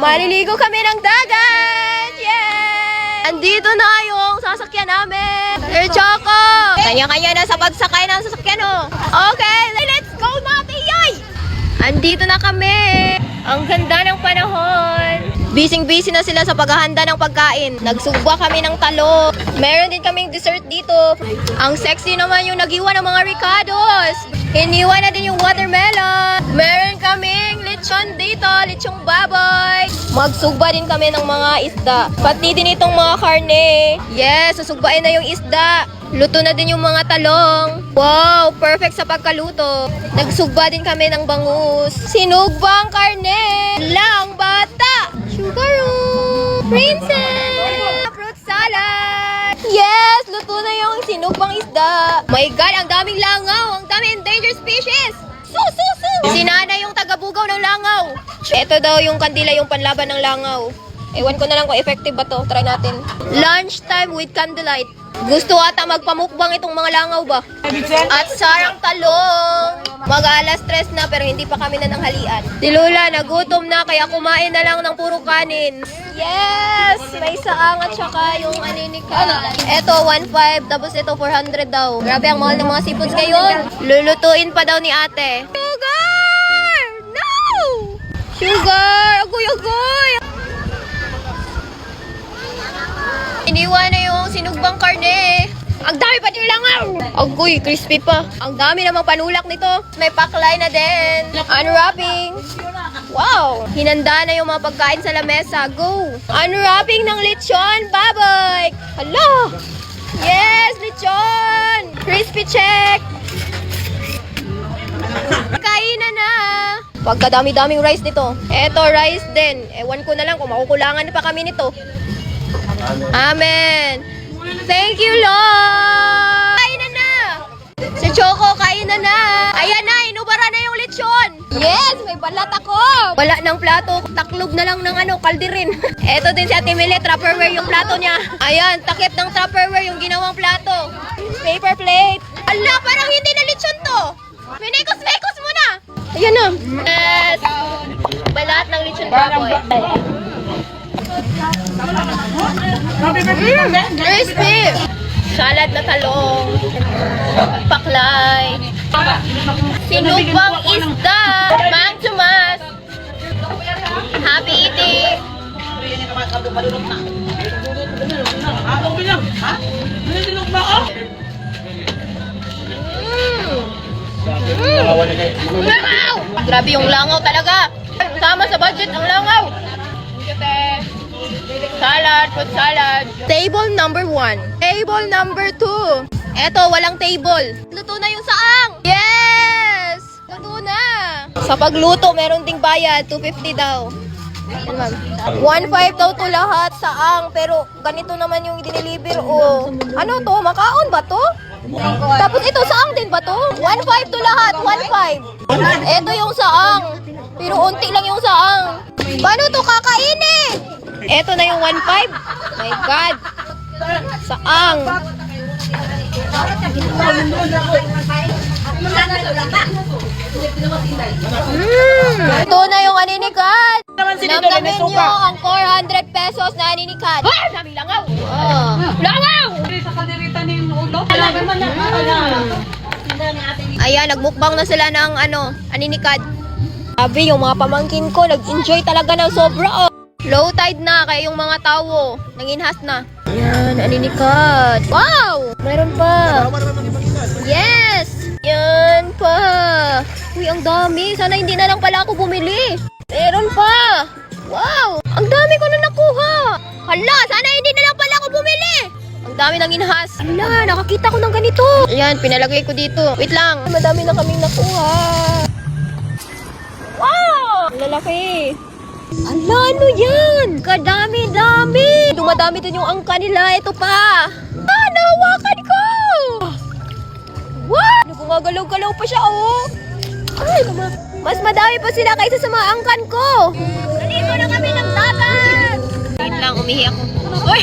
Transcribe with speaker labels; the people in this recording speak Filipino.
Speaker 1: Maliligo kami ng dagat! Yay! Andito na yung sasakyan namin. Choco! Kanya-kanya na sa pagsakay ng sasakyan, oh. Okay, let's go natin, yay! Andito na kami. Ang ganda ng panahon. Busy-busy na sila sa paghahanda ng pagkain. Nagsugba kami ng talo. Meron din kaming dessert dito. Ang sexy naman yung nagiwan ng mga ricados. Hiniwa na din yung watermelon. Meron kaming lechon dito, lechong baboy. Magsugba din kami ng mga isda. Pati din itong mga karne. Yes, susugbain na yung isda. Luto na din yung mga talong. Wow, perfect sa pagkaluto. Nagsugba din kami ng bangus. Sinugbang karne. Lang bata. Sugaroo. Princess. Fruit salad. Yes, luto na yung sinugbang isda. My God, ang daming langaw. Ang daming endangered species. Su. Sinana yung tagabugaw ng langaw. Ito daw yung kandila, yung panlaban ng langaw. Ewan ko na lang kung effective ba to. Try natin. Lunchtime with candlelight. Gusto ata magpamukbang itong mga langaw ba? At sarang talong. Mag-alas 3 na pero hindi pa kami nananghalian. Si Lola nagutom na kaya kumain na lang ng puro kanin. Yes! May saang at saka yung aninika. Ito 1.5 tapos ito 400 daw. Grabe ang mahal ng mga seafoods ngayon. Lulutuin pa daw ni ate. Sugar! No! Sugar! Agoy! Iniwan na yung sinugbang karne. Ang dami pa din langaw. Agoy, crispy pa. Ang dami namang panulak nito. May paklay na din. Unwrapping. Wow. Hinanda na yung mga pagkain sa lamesa. Go. Unwrapping ng lechon baboy. Hala. Yes, lechon. Crispy check. Kainan na. Pagkadami-daming rice nito. Eto, rice din. Ewan ko na lang kung makukulangan pa kami nito. Amen. Thank you, Lord. Kainan na. Si Choco, kainan na. Ayan na, inubara na yung lechon. Yes, may balat ako. Wala ng plato. Taklob na lang ng kalderin. Eto din si Ate Mile, Tupperware yung plato niya. Ayan, takip ng Tupperware yung ginawang plato. Paper plate. Ala, parang hindi na lechon to. Minikos-mekos mo na. Ayan na. Yes. Balat ng lechon baboy. Crispy! Salad na talong. Paklay. Sinugbang isda. Mang Tomas. Happy eating. Langaw! Grabe yung langaw talaga. Tama sa budget ang langaw. Salad, fruit salad. Table number 1. Table number 2. Eto, walang table. Luto na yung saang. Yes! Luto na. Sa pagluto, meron ding bayad. 250 daw. Yan, ma'am. 1.5 daw to lahat saang. Pero ganito naman yung dineliver. Oh. Ano to? Makaon ba to? Tapos ito, saang din ba to? 1.5 to lahat. 1.5. Eto yung saang. Pero unti lang yung saang. Paano to kakainin? Eto na yung 1.5. My God. Saang. Ito na yung aninikat. Namnamin nyo ang 400 pesos na aninikat. Daming langaw. Langaw! Ayan, nagmukbang na sila ng aninikat. Sabi, yung mga pamangkin ko, nag-enjoy talaga ng sobra. Low tide na, kaya yung mga tao, nanginhas na. Yan, aninikat. Wow! Meron pa. Yes! Yan pa. Uy, ang dami. Sana hindi na lang pala ako bumili. Meron pa. Wow! Ang dami ko na nakuha. Hala, sana hindi na lang pala ako bumili. Ang dami nang inhas. Hala, nakakita ko ng ganito. Ayan, pinalagay ko dito. Wait lang. Madami na kaming nakuha. Wow! Ang lalaki. Hala, ano yan? Kadami-dami. Dumadami din yung angka nila. Ito pa. Nahawakan ko. Wow! Gumagalaw-galaw pa siya, oh. Ay, mas madami pa sila kaysa sa mga angkan ko. Nandito na kami ng dagat. Wait lang, umihi ako. Uy!